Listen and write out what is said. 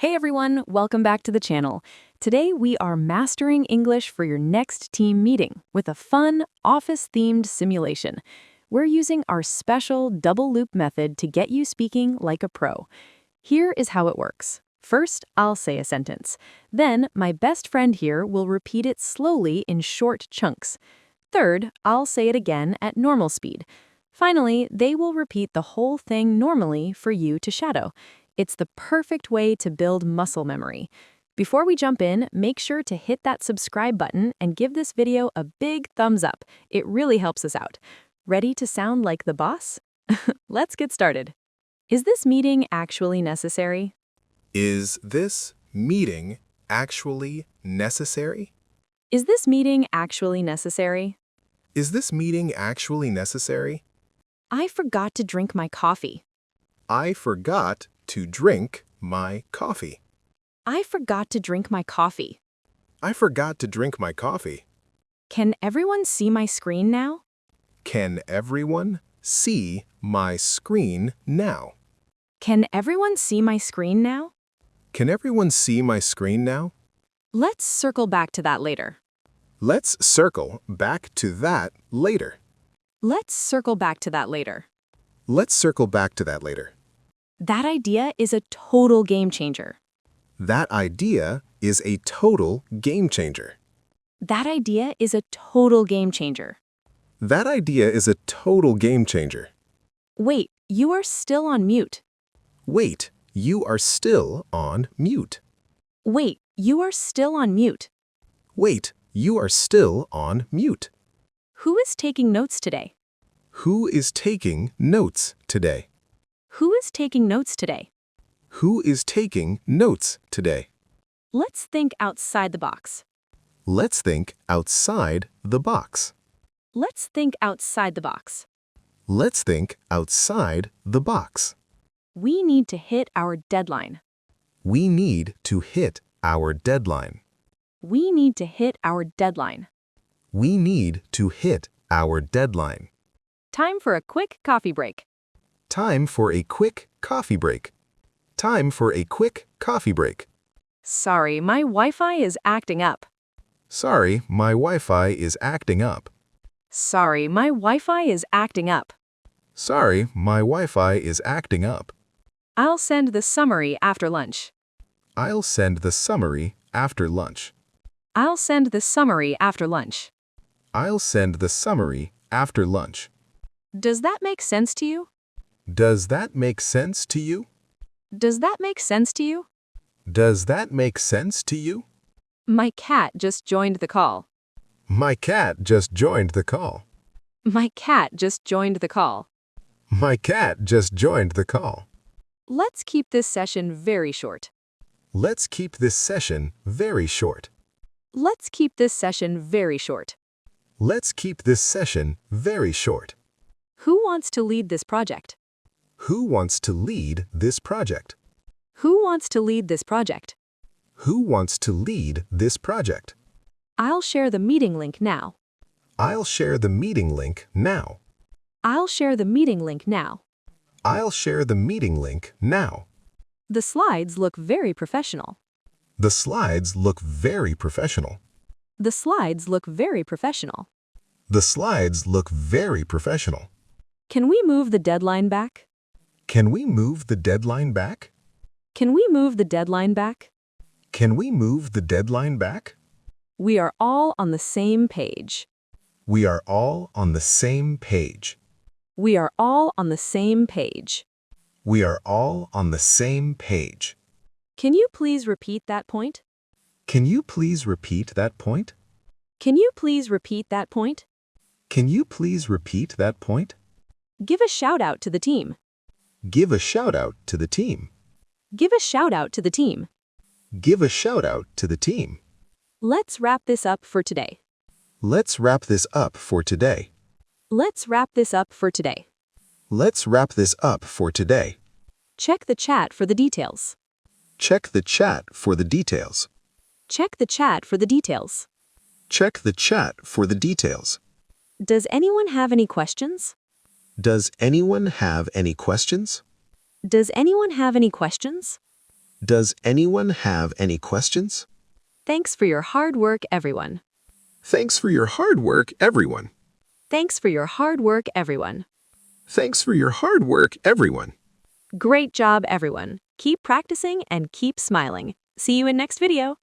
Hey everyone, welcome back to the channel. Today we are mastering English for your next team meeting with a fun, office-themed simulation. We're using our special double loop method to get you speaking like a pro. Here is how it works. First, I'll say a sentence. Then, my best friend here will repeat it slowly in short chunks. Third, I'll say it again at normal speed. Finally, they will repeat the whole thing normally for you to shadow. It's the perfect way to build muscle memory. Before we jump in, make sure to hit that subscribe button and give this video a big thumbs up. It really helps us out. Ready to sound like the boss? Let's get started. Is this meeting actually necessary? Is this meeting actually necessary? Is this meeting actually necessary? Is this meeting actually necessary? I forgot to drink my coffee. I forgot to drink my coffee. I forgot to drink my coffee. I forgot to drink my coffee. Can everyone see my screen now? Can everyone see my screen now? Can everyone see my screen now? Can everyone see my screen now? Let's circle back to that later. Let's circle back to that later. Let's circle back to that later. Let's circle back to that later. That idea is a total game changer. That idea is a total game changer. That idea is a total game changer. That idea is a total game changer. Wait, you are still on mute. Wait, you are still on mute. Wait, you are still on mute. Wait, you are still on mute. Who is taking notes today? Who is taking notes today? Who is taking notes today? Who is taking notes today? Let's think outside the box. Let's think outside the box. Let's think outside the box. Let's think outside the box. We need to hit our deadline. We need to hit our deadline. We need to hit our deadline. We need to hit our deadline. Time for a quick coffee break. Time for a quick coffee break. Time for a quick coffee break. Sorry, my Wi-Fi is acting up. Sorry, my Wi-Fi is acting up. Sorry, my Wi-Fi is acting up. Sorry, my Wi-Fi is acting up. I'll send the summary after lunch. I'll send the summary after lunch. I'll send the summary after lunch. I'll send the summary after lunch. Does that make sense to you? Does that make sense to you? Does that make sense to you? Does that make sense to you? My cat just joined the call. My cat just joined the call. My cat just joined the call. My cat just joined the call. Let's keep this session very short. Let's keep this session very short. Let's keep this session very short. Let's keep this session very short. Who wants to lead this project? Who wants to lead this project? Who wants to lead this project? Who wants to lead this project? I'll share the meeting link now. I'll share the meeting link now. I'll share the meeting link now. I'll share the meeting link now. The slides look very professional. The slides look very professional. The slides look very professional. The slides look very professional. Can we move the deadline back? Can we move the deadline back? Can we move the deadline back? Can we move the deadline back? We are all on the same page. We are all on the same page. We are all on the same page. We are all on the same page. Can you please repeat that point? Can you please repeat that point? Can you please repeat that point? Can you please repeat that point? Give a shout out to the team. Give a shout out to the team. Give a shout out to the team. Give a shout out to the team. Let's wrap this up for today. Let's wrap this up for today. Let's wrap this up for today. Let's wrap this up for today. Check the chat for the details. Check the chat for the details. Check the chat for the details. Check the chat for the details. Does anyone have any questions? Does anyone have any questions? Does anyone have any questions? Does anyone have any questions? Thanks for your hard work, everyone. Thanks for your hard work, everyone. Thanks for your hard work, everyone. Thanks for your hard work, everyone. Great job, everyone. Keep practicing and keep smiling. See you in next video.